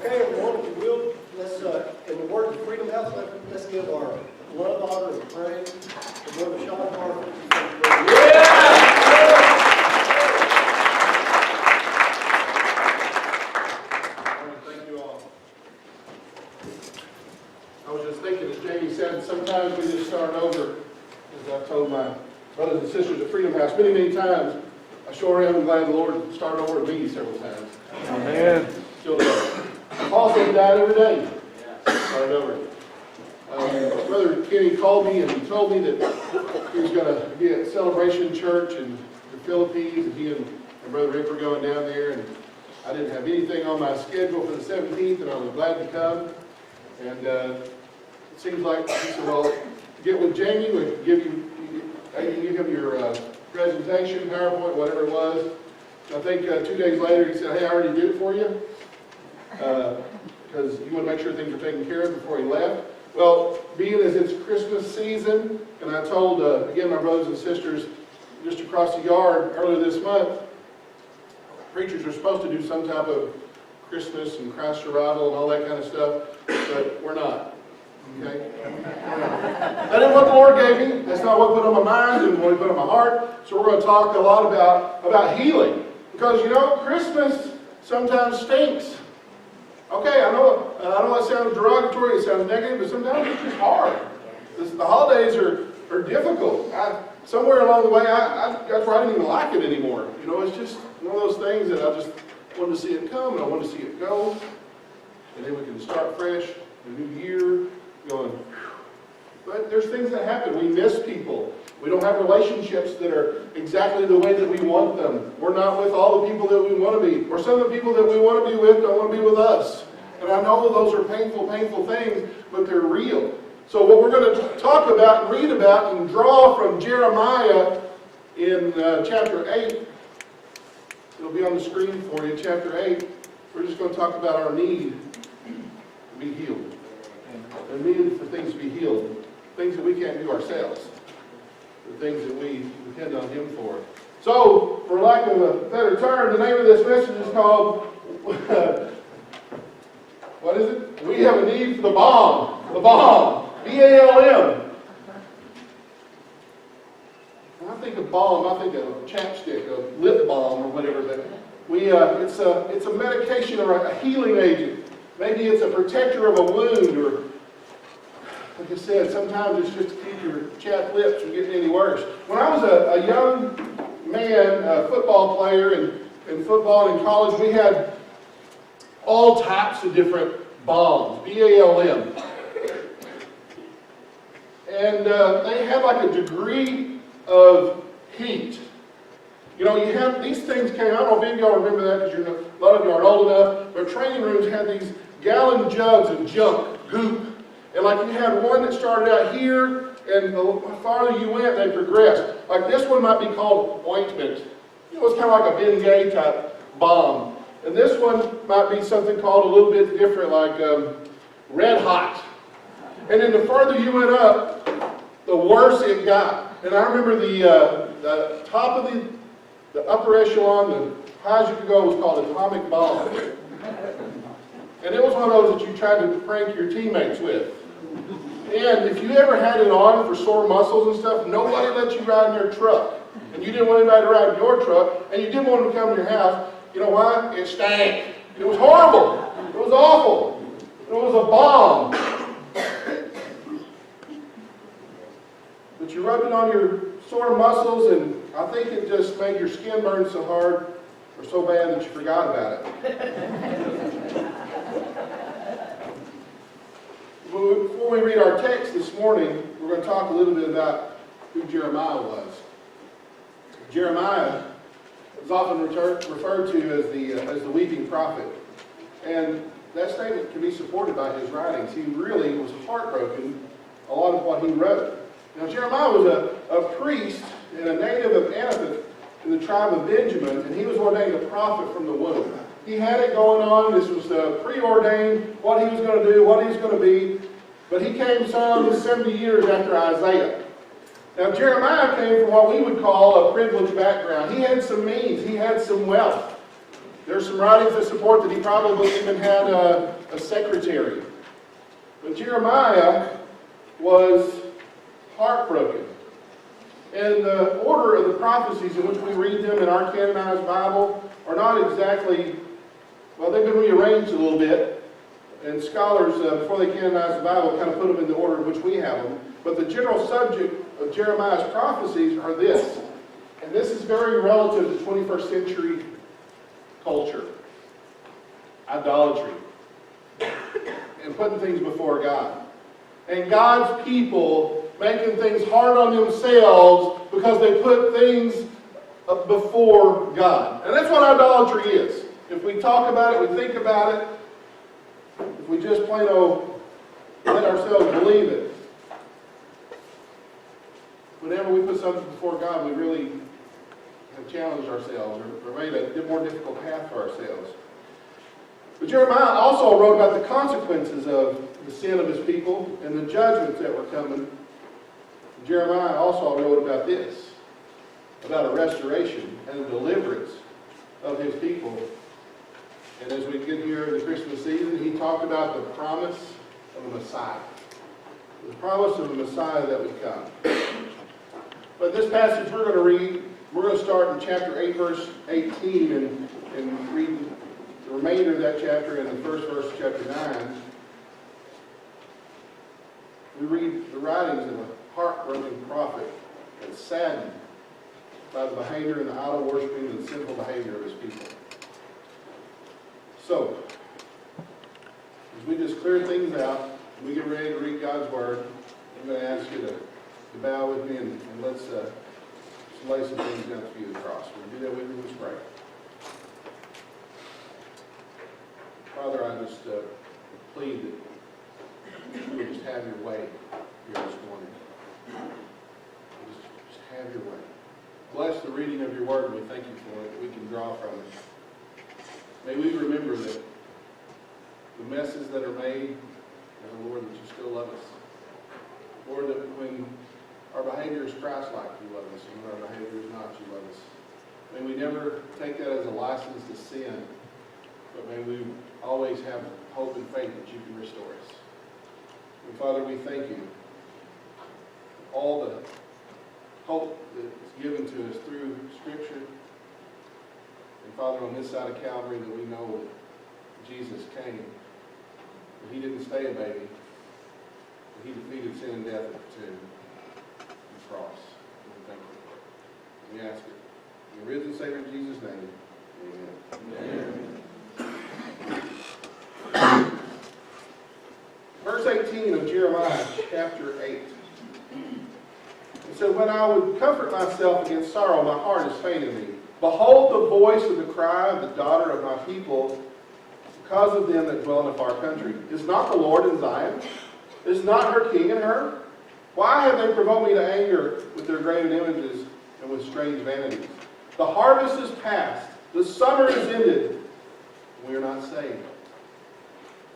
Okay, everyone, if you will, let's, in the words of Freedom House, let's give our love, honor, and praise to Brother Shawn Parker. Thank you all. I was just thinking, as Jamie said, sometimes we just start over, as I've told my brothers and sisters at Freedom House many, many times. I sure am glad the Lord started over with me several times. Amen. Still does. Paul said he died every day. Started over. Brother Kenny called me and he told me that he was going to be at Celebration Church in the Philippines, and he and Brother Rick were going down there, and I didn't have anything on my schedule for the 17th, and I was glad to come. And it seems like he said, well, get with Jamie, we'll give him your presentation, PowerPoint, whatever it was. I think 2 days later he said, hey, I already did it for you, because you want to make sure things are taken care of before he left. Well, being as it's Christmas season, and I told, again, my brothers and sisters just across the yard earlier this month, preachers are supposed to do some type of Christmas and Christ's arrival and all that kind of stuff, but we're not. Okay? That isn't what the Lord gave me. That's not what put on my mind and what He put on my heart. So we're going to talk a lot about healing. Because, you know, Christmas sometimes stinks. Okay, I know it sounds derogatory, it sounds negative, but sometimes it's just hard. The holidays are difficult. Somewhere along the way, that's why I didn't even like it anymore. You know, it's just one of those things that I just wanted to see it come, and I wanted to see it go. And then we can start fresh, a new year, going, whew. But there's things that happen. We miss people. We don't have relationships that are exactly the way that we want them. We're not with all the people that we want to be. Or some of the people that we want to be with don't want to be with us. And I know those are painful, painful things, but they're real. So what we're going to talk about and read about and draw from Jeremiah in chapter 8. It'll be on the screen for you, chapter 8. We're just going to talk about our need to be healed. The need for things to be healed. Things that we can't do ourselves. The things that we depend on Him for. So, for lack of a better term, the name of this message is called, what is it? We have a need for the Balm. The Balm. B-A-L-M. When I think of balm, I think of chapstick, of lip balm or whatever. But it's a medication or a healing agent. Maybe it's a protector of a wound, or like I said, sometimes it's just to keep your chapped lips from getting any worse. When I was a young man, a football player in football and in college, we had all types of different balms, B-A-L-M. And they had like a degree of heat. You know, you have these things came, I don't know if any of y'all remember that because a lot of you aren't old enough, but training rooms had these gallon jugs of junk, goop. And like you had one that started out here, and the farther you went, they progressed. Like this one might be called ointment. You know, it's kind of like a Bengay type balm. And this one might be something called a little bit different, like red hot. And then the further you went up, the worse it got. And I remember the top of the upper echelon, the highest you could go, was called atomic bomb. And it was one of those that you tried to prank your teammates with. And if you ever had it on for sore muscles and stuff, nobody let you ride in their truck. And you didn't want anybody to ride in your truck, and you didn't want them to come to your house. You know why? It stank. It was horrible. It was awful. It was a bomb. But you rubbed it on your sore muscles, and I think it just made your skin burn so hard or so bad that you forgot about it. Before we read our text this morning, we're going to talk a little bit about who Jeremiah was. Jeremiah is often referred to as the weeping prophet. And that statement can be supported by his writings. He really was heartbroken, a lot of what he wrote. Now, Jeremiah was a priest and a native of Anathoth in the tribe of Benjamin, and he was ordained a prophet from the womb. He had it going on. This was preordained, what he was going to do, what he was going to be. But he came some 70 years after Isaiah. Now, Jeremiah came from what we would call a privileged background. He had some means. He had some wealth. There's some writings that support that he probably even had a secretary. But Jeremiah was heartbroken. And the order of the prophecies in which we read them in our canonized Bible are not exactly, well, they've been rearranged a little bit. And scholars, before they canonized the Bible, kind of put them in the order in which we have them. But the general subject of Jeremiah's prophecies are this. And this is very relative to 21st century culture. Idolatry. And putting things before God. And God's people making things hard on themselves because they put things before God. And that's what idolatry is. If we talk about it, we think about it, if we just plain old let ourselves believe it, whenever we put something before God, we really have challenged ourselves or made a more difficult path for ourselves. But Jeremiah also wrote about the consequences of the sin of his people and the judgments that were coming. Jeremiah also wrote about this, about a restoration and a deliverance of his people. And as we get here in the Christmas season, he talked about the promise of a Messiah. The promise of a Messiah that would come. But this passage we're going to read, we're going to start in chapter 8, verse 18, and read the remainder of that chapter in the first verse of chapter 9. We read the writings of a heartbroken prophet that's saddened by the behavior and the idol worshiping and the sinful behavior of his people. So, as we just clear things out, and we get ready to read God's Word, I'm going to ask you to bow with me and let's lay some things down for you to cross. We'll do that with you. Let's pray. Father, I just plead that you would just have your way here this morning. Just have your way. Bless the reading of your word, and we thank you for it, that we can draw from it. May we remember that the messes that are made, Lord, that you still love us. Lord, that when our behavior is Christ-like, you love us, and when our behavior is not, you love us. May we never take that as a license to sin, but may we always have hope and faith that you can restore us. And Father, we thank you for all the hope that's given to us through Scripture. And Father, on this side of Calvary, that we know that Jesus came, but he didn't stay a baby. He defeated sin and death at the tomb, the cross. And we thank you for it. We ask it in the risen Savior Jesus' name. Amen. Amen. Verse 18 of Jeremiah chapter 8. It said, "When I would comfort myself against sorrow, my heart is faint in me. Behold the voice of the cry of the daughter of my people, because of them that dwell in a far country. Is not the Lord in Zion? Is not her king in her? Why have they provoked me to anger with their graven images and with strange vanities? The harvest is past, the summer is ended, and we are not saved.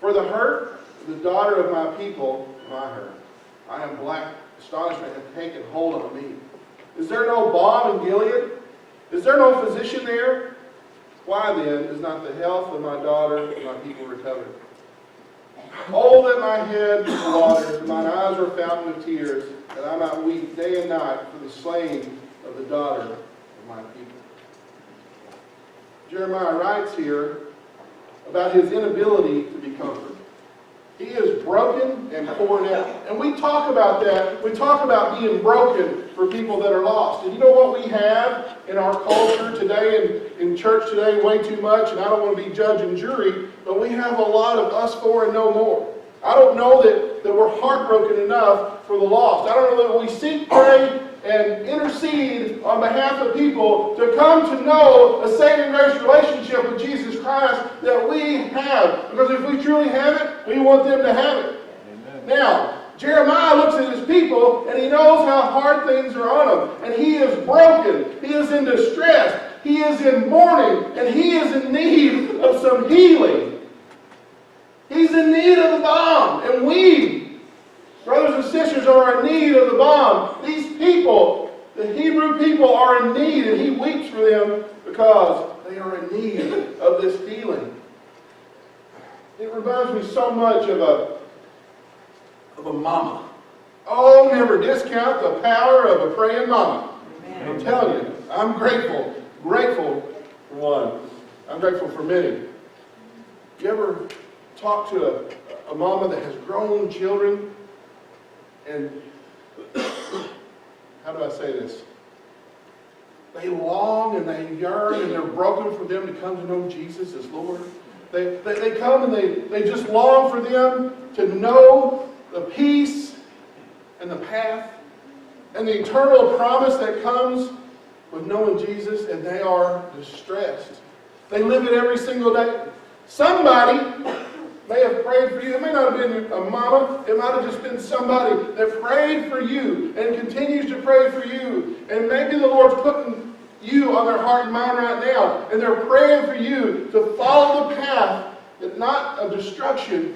For the hurt of the daughter of my people, my hurt. I am black, astonishment hath taken hold on me. Is there no balm in Gilead? Is there no physician there? Why then is not the health of my daughter and my people recovered? Oh, that my head was watered, and mine eyes were a fountain of tears, that I might weep day and night for the slain of the daughter of my people." Jeremiah writes here about his inability to be comforted. He is broken and poured out. And we talk about that. We talk about being broken for people that are lost. And you know what we have in our culture today and in church today way too much, and I don't want to be judge and jury, but we have a lot of us for and no more. I don't know that we're heartbroken enough for the lost. I don't know that we seek, pray, and intercede on behalf of people to come to know a saving grace relationship with Jesus Christ that we have. Because if we truly have it, we want them to have it. Amen. Now, Jeremiah looks at his people and he knows how hard things are on them. And he is broken. He is in distress. He is in mourning. And he is in need of some healing. He's in need of the balm. And we, brothers and sisters, are in need of the balm. These people, the Hebrew people, are in need, and he weeps for them because They are in need of this healing. It reminds me so much of a mama. Oh, never discount the power of a praying mama. Amen. I'm telling you, I'm grateful for one. I'm grateful for many. You ever talk to a mama that has grown children and how do I say this? They long and they yearn and they're broken for them to come to know Jesus as Lord. They come and they just long for them to know the peace and the path and the eternal promise that comes with knowing Jesus, and they are distressed. They live it every single day. Somebody may have prayed for you. It may not have been a mama. It might have just been somebody that prayed for you and continues to pray for you. And maybe the Lord's putting you on their heart and mind right now, and they're praying for you to follow the path, that not of destruction,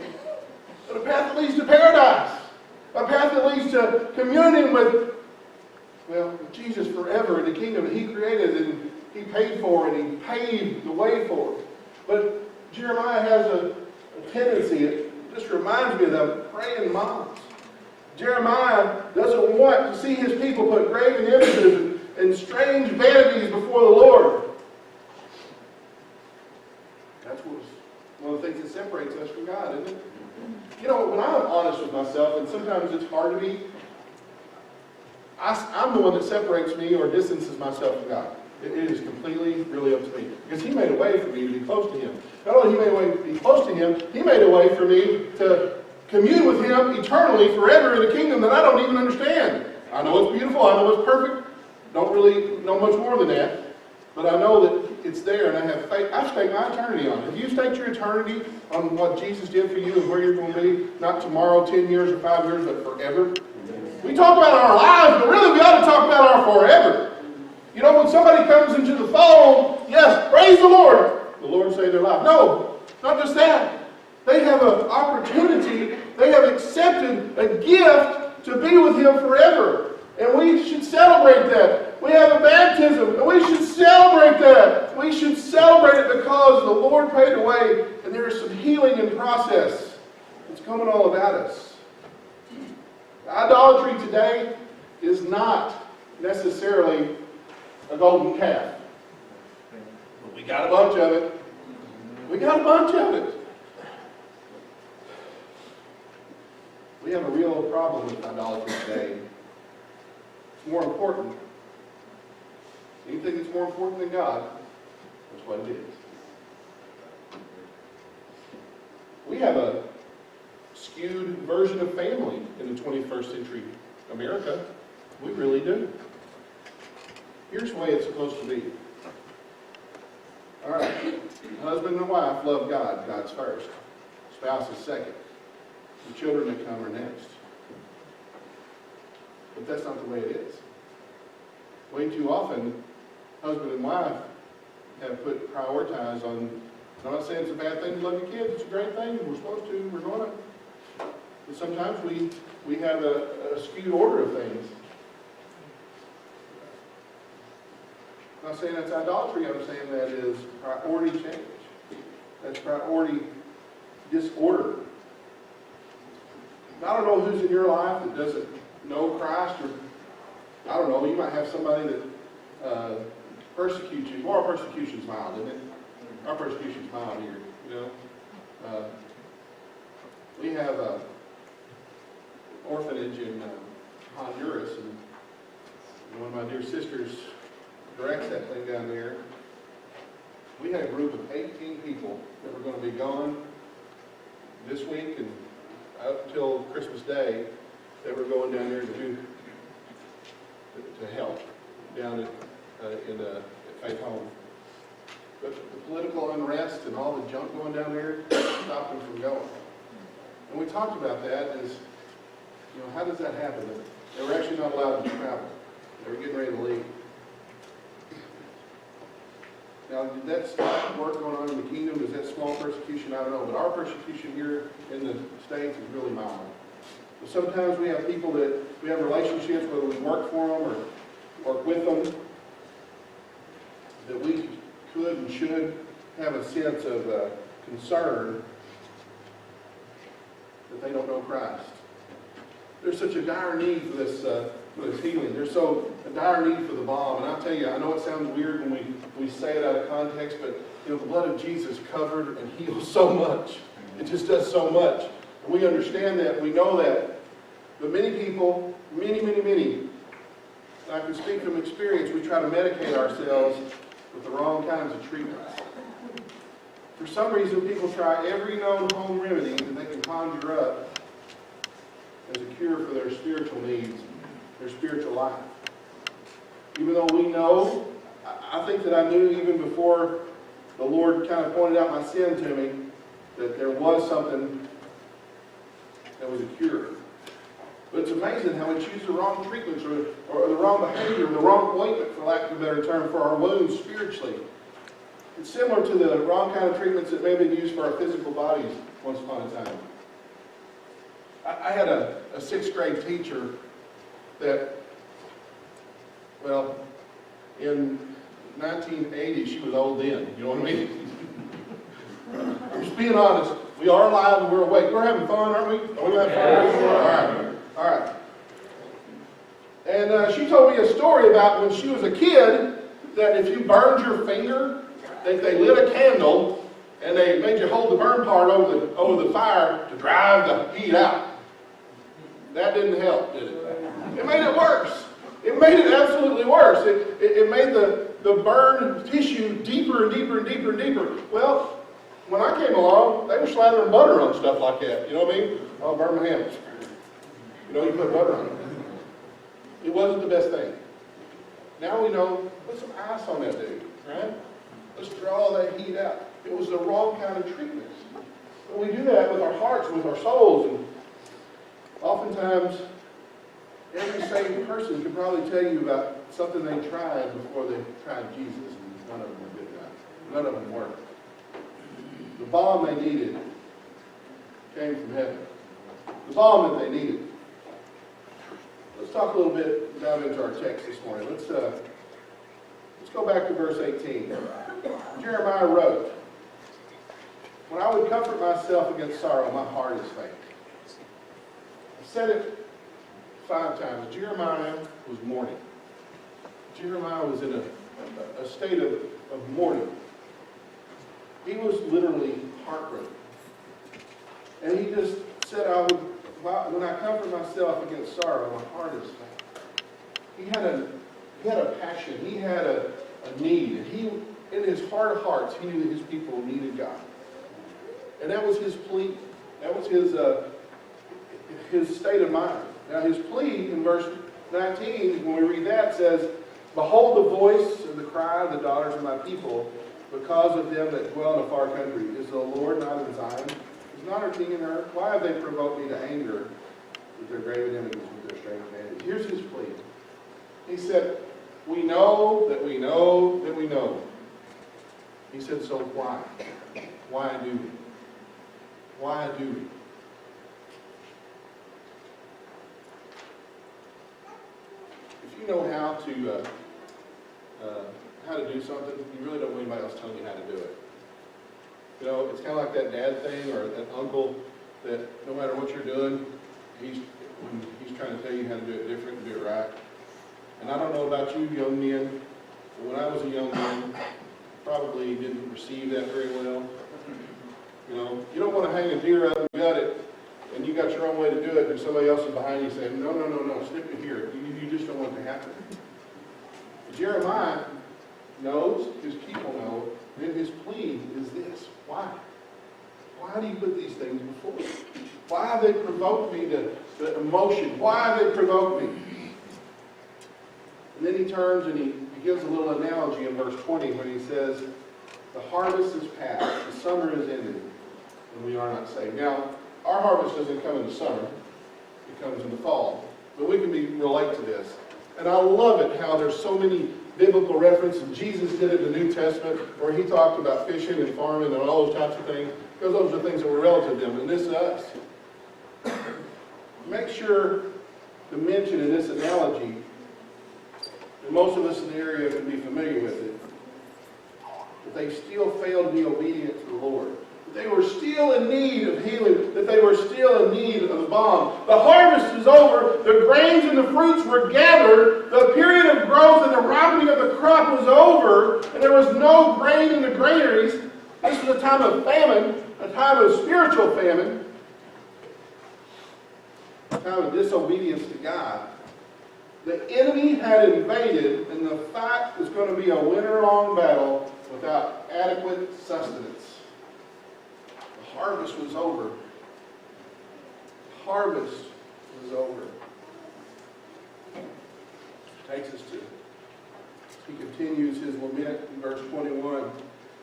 but a path that leads to paradise. A path that leads to communing with Jesus forever in the kingdom that He created and He paid for and He paved the way for. But Jeremiah has a tendency, it just reminds me of them praying moms. Jeremiah doesn't want to see his people put graven images and strange vanities before the Lord. That's one of the things that separates us from God, isn't it? You know, when I'm honest with myself, and sometimes it's hard to be, I'm the one that separates me or distances myself from God. It is completely, really up to me. Because He made a way for me to be close to Him. Not only He made a way to be close to Him, He made a way for me to commune with Him eternally, forever in a kingdom that I don't even understand. I know it's beautiful, I know it's perfect. Don't really know much more than that. But I know that it's there, and I have faith. I've staked my eternity on it. Have you staked your eternity on what Jesus did for you and where you're going to be? Not tomorrow, 10 years, or 5 years, but forever? We talk about our lives, but really we ought to talk about our forever. You know, when somebody comes into the fold, yes, praise the Lord saved their life. No, not just that. They have an opportunity, they have accepted a gift to be with Him forever. And we should celebrate that. We have a baptism, and we should celebrate that. We should celebrate it because the Lord paid the way, and there is some healing in process that's coming all about us. Idolatry today is not necessarily a golden calf. But we got a bunch of it. We got a bunch of it. We have a real problem with idolatry today. It's more important. Anything that's more important than God, that's what it is. We have a skewed version of family in the 21st century America. We really do. Here's the way it's supposed to be. All right. Husband and wife love God. God's first. Spouse is second. The children that come are next. But that's not the way it is. Way too often, husband and wife have put prioritize on, I'm not saying it's a bad thing to love your kids, it's a great thing, we're supposed to, we're going to. But sometimes we have a skewed order of things. I'm not saying that's idolatry, I'm saying that is priority change. That's priority disorder. I don't know who's in your life that doesn't know Christ, or I don't know, you might have somebody that persecutes you. Well, our persecution's mild, isn't it? Our persecution's mild here, you know. We have an orphanage in Honduras, and one of my dear sisters directs that thing down there. We had a group of 18 people that were going to be gone this week and up until Christmas Day. They were going down there to help down at Faith Home. But the political unrest and all the junk going down there stopped them from going. And we talked about that as, you know, how does that happen? They were actually not allowed to travel. They were getting ready to leave. Now, did that stop work going on in the kingdom? Is that small persecution? I don't know. But our persecution here in the States is really mild. But sometimes we have people that we have relationships, whether we work for them or work with them, that we could and should have a sense of concern that they don't know Christ. There's such a dire need for this healing. There's so a dire need for the balm. And I'll tell you, I know it sounds weird when we say it out of context, but the blood of Jesus covered and heals so much. It just does so much. And we understand that. We know that. But many people, many, and I can speak from experience, we try to medicate ourselves with the wrong kinds of treatments. For some reason, people try every known home remedy that they can conjure up as a cure for their spiritual needs, their spiritual life. Even though we know, I think that I knew even before the Lord kind of pointed out my sin to me, that there was something that was a cure. But it's amazing how we choose the wrong treatments or the wrong behavior, the wrong ointment, for lack of a better term, for our wounds spiritually. It's similar to the wrong kind of treatments that may have been used for our physical bodies once upon a time. I had a 6th grade teacher that, well, in 1980, she was old then, you know what I mean? I'm just being honest. We are alive and we're awake. We're having fun, aren't we? Are we having fun? All right. And she told me a story about when she was a kid, that if you burned your finger, that they lit a candle and they made you hold the burn part over the fire to drive the heat out. That didn't help, did it? It made it worse. It made it absolutely worse. It made the burned tissue deeper and deeper and deeper and deeper. Well, when I came along, they were slathering butter on stuff like that. You know what I mean? Oh, burn my hands. You know, you put butter on it. It wasn't the best thing. Now we know, put some ice on that dude, right? Let's draw that heat out. It was the wrong kind of treatment. But we do that with our hearts, with our souls. And oftentimes, every saved person can probably tell you about something they tried before they tried Jesus, and none of them were good enough. None of them worked. The balm they needed came from heaven. The balm that they needed. Let's talk a little bit down into our text this morning. Let's go back to verse 18. Jeremiah wrote, "When I would comfort myself against sorrow, my heart is faint." I said it 5 times. Jeremiah was mourning. Jeremiah was in a state of mourning. He was literally heartbroken. And he just said, when I comfort myself against sorrow, my heart is faint. He had a passion. He had a need. And in his heart of hearts, he knew that his people needed God. And that was his plea. That was his state of mind. Now his plea in verse 19, when we read that, says, "Behold the voice of the cry of the daughters of my people, because of them that dwell in a far country. Is the Lord not in Zion? Is not our king in her? Why have they provoked me to anger with their graven images, with their strange vanity?" Here's his plea. He said, we know that we know that we know. He said, so why? Why do we? Why do we? If you know how to do something, you really don't want anybody else telling you how to do it. You know, it's kind of like that dad thing or that uncle that no matter what you're doing, he's trying to tell you how to do it different and do it right. And I don't know about you young men, but when I was a young man, probably didn't receive that very well. You know, you don't want to hang a deer up and gut it, and you got your own way to do it, and somebody else is behind you saying, no, snip it here. You just don't want it to happen. But Jeremiah knows, his people know, and his plea is this. Why? Why do you put these things before me? Why have they provoked me to emotion? Why have they provoked me? And then he turns and he gives a little analogy in verse 20 when he says, the harvest is past, the summer is ended, and we are not saved. Now, our harvest doesn't come in the summer, it comes in the fall. But we can relate to this. And I love it how there's so many biblical references. Jesus did it in the New Testament where he talked about fishing and farming and all those types of things, because those are things that were relative to them, and this is us. Make sure to mention in this analogy, and most of us in the area can be familiar with it, that they still failed to be obedient to the Lord. That they were still in need of healing, that they were still in need of the balm. The harvest is over, the grains and the fruits were gathered, the period of growth and the ripening of the crop was over, and there was no grain in the granaries. This was a time of famine, a time of spiritual famine, a time of disobedience to God. The enemy had invaded, and the fight was going to be a winter-long battle without adequate sustenance. The harvest was over. The harvest was over. Takes us to, he continues his lament in verse 21.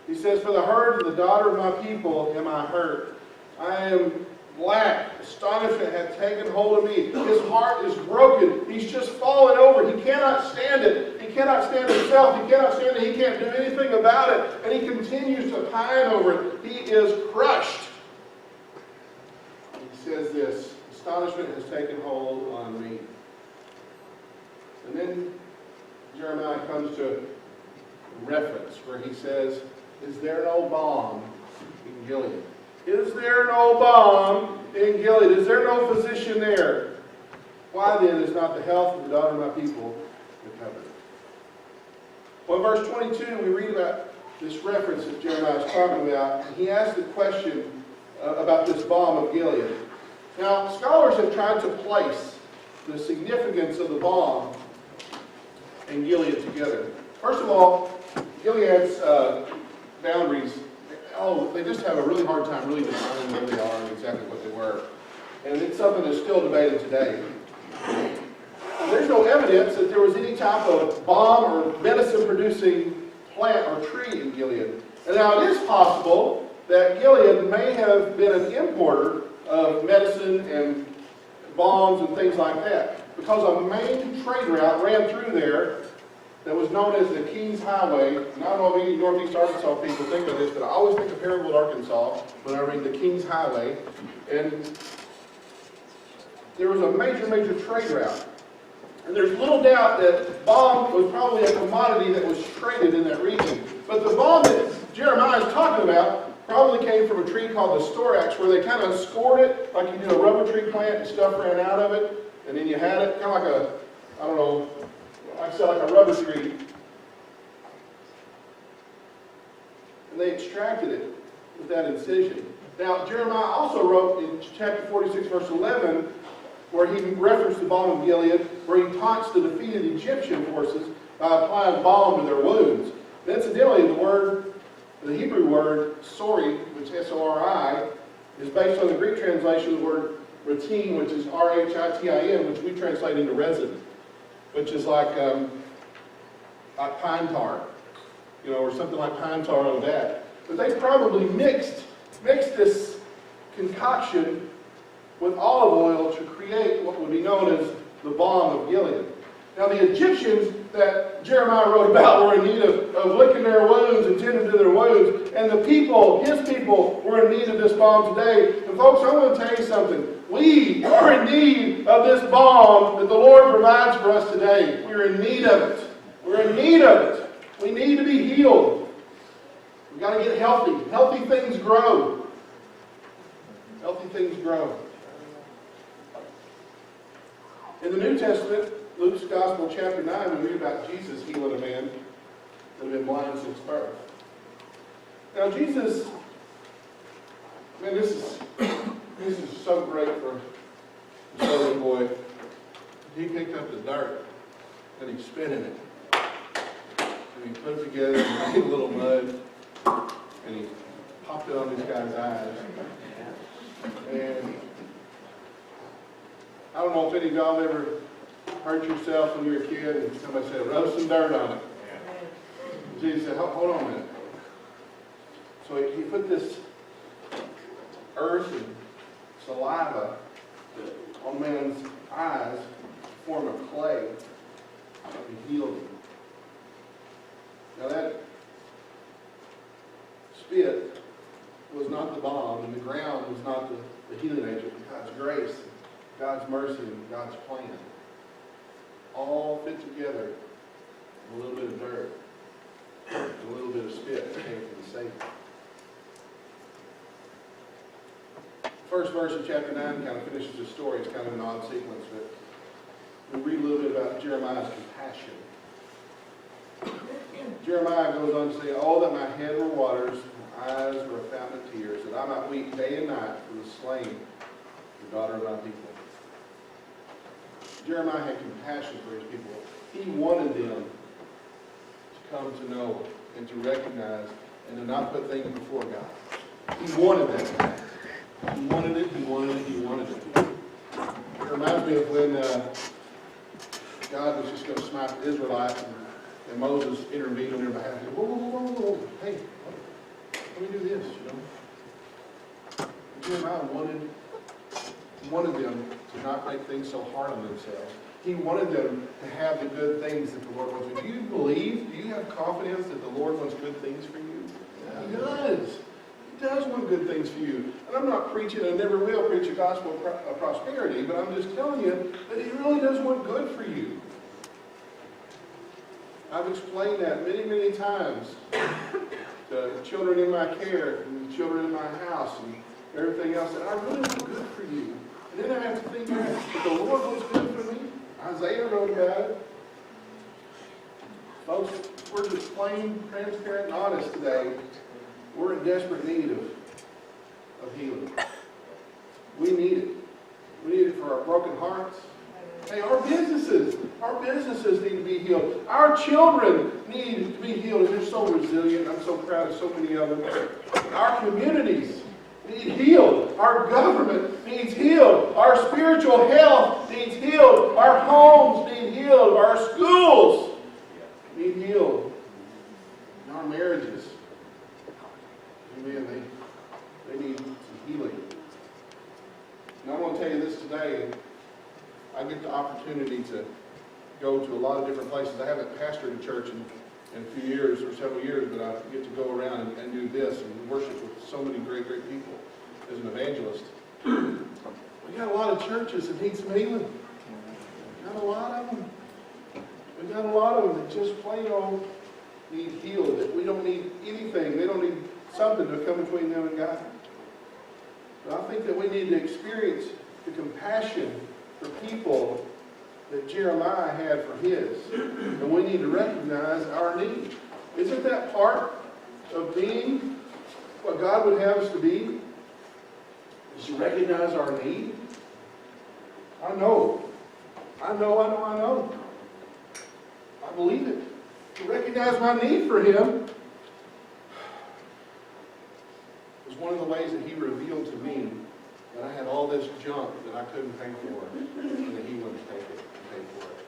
He says, "For the herds of the daughter of my people am I hurt. I am black. Astonishment hath taken hold of me. His heart is broken. He's just fallen over. He cannot stand it. He cannot stand himself. He cannot stand it. He can't do anything about it. And he continues to pine over it. He is crushed." He says this, "Astonishment has taken hold on me." And then Jeremiah comes to a reference where he says, "Is there no balm in Gilead? Is there no balm in Gilead? Is there no physician there? Why then is not the health of the daughter of my people recovered?" Well, in verse 22, we read about this reference that Jeremiah is talking about. And he asks the question about this balm of Gilead. Now, scholars have tried to place the significance of the balm and Gilead together. First of all, Gilead's boundaries, they just have a really hard time really defining where they are and exactly what they were. And it's something that's still debated today. There's no evidence that there was any type of balm or medicine-producing plant or tree in Gilead. And now it is possible that Gilead may have been an importer of medicine and balms and things like that, because a main trade route ran through there that was known as the King's Highway. And I don't know if any Northeast Arkansas people think of this, but I always think of Paragould, Arkansas when I read the King's Highway. And there was a major trade route. And there's little doubt that balm was probably a commodity that was traded in that region. But the balm that Jeremiah is talking about probably came from a tree called the storax, where they kind of scored it like you do a rubber tree plant and stuff ran out of it. And then you had it kind of like a, I don't know, like I said, like a rubber tree. And they extracted it with that incision. Now, Jeremiah also wrote in chapter 46, verse 11, where he referenced the balm of Gilead, where he taunts the defeated Egyptian forces by applying balm to their wounds. And incidentally, the Hebrew word sori, which S-O-R-I, is based on the Greek translation of the word retin, which is R-H-I-T-I-N, which we translate into resin, which is like pine tar, or something like pine tar on that. But they probably mixed this concoction with olive oil to create what would be known as the balm of Gilead. Now, the Egyptians that Jeremiah wrote about were in need of licking their wounds and tending to their wounds. And the people, his people, were in need of this balm today. And folks, I want to tell you something. We are in need of this balm that the Lord provides for us today. We're in need of it. We're in need of it. We need to be healed. We've got to get healthy. Healthy things grow. Healthy things grow. In the New Testament, Luke's Gospel, chapter 9, we read about Jesus healing a man that had been blind since birth. Now, Jesus, man, this is so great for the little boy. He picked up the dirt and he spit in it. And he put it together and made a little mud and he popped it on this guy's eyes. And I don't know if any of y'all ever hurt yourself when you were a kid and somebody said, "Rub some dirt on it." And Jesus said, hold on a minute. So he put this earth and saliva on man's eyes in form of clay and healed him. Now that spit was not the balm, and the ground was not the healing agent. God's grace, God's mercy, and God's plan all fit together in a little bit of dirt. A little bit of spit that came from the Savior. First verse of chapter 9 kind of finishes the story. It's kind of an odd sequence, but we read a little bit about Jeremiah's compassion. Jeremiah goes on to say, "Oh, that my head were waters, and my eyes were a fountain of tears, that I might weep day and night for the slain, the daughter of my people." Jeremiah had compassion for his people. He wanted them to come to know and to recognize and to not put things before God. He wanted that. He wanted it, he wanted it, he wanted it. It reminds me of when God was just going to smite the Israelites and Moses intervened on their behalf. He said, whoa, whoa, whoa, whoa, whoa. Hey, let me do this, you know. And Jeremiah wanted them to not make things so hard on themselves. He wanted them to have the good things that the Lord wants. Do you believe, do you have confidence that the Lord wants good things for you? Yeah, He does. He does want good things for you. And I'm not preaching, and never will preach a gospel of prosperity, but I'm just telling you that He really does want good for you. I've explained that many, many times to children in my care, and children in my house, and everything else, that I really want good for you. And then I have to think that the Lord wants good for me. Isaiah wrote about it. Folks, we're just plain, transparent, and honest today. We're in desperate need of healing. We need it. We need it for our broken hearts. Hey, our businesses need to be healed. Our children need to be healed, and they're so resilient. I'm so proud of so many of them. Our communities need healed. Our government needs healed. Our spiritual health needs healed. Our homes need healed. Our schools need healed. And our marriages, amen, they need some healing. And I want to tell you this today. I get the opportunity to go to a lot of different places. I haven't pastored a church in a few years or several years, but I get to go around and do this and worship with so many great, great people as an evangelist. We got a lot of churches that need some healing. We got a lot of them. We got a lot of them that just plain old need healed. That we don't need anything. They don't need something to come between them and God. But I think that we need to experience the compassion for people that Jeremiah had for his. And we need to recognize our need. Isn't that part of being what God would have us to be? Is to recognize our need? I know. I believe it. To recognize my need for Him was one of the ways that He revealed to me that I had all this junk that I couldn't pay for, and that He wanted to take it and pay for it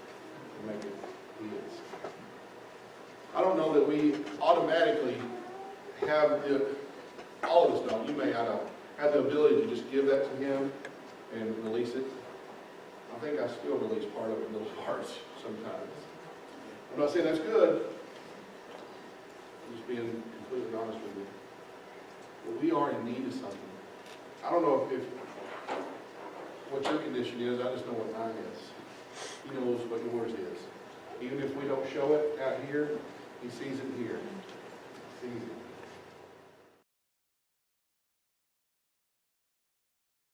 and make it His. I don't know that we automatically have all of us don't. You may have the ability to just give that to Him and release it. I think I still release part of it in little parts sometimes. I'm not saying that's good. I'm just being completely honest with you. But we are in need of something. I don't know if what your condition is. I just know what mine is. He knows what yours is. Even if we don't show it out here, He sees it here. He sees it.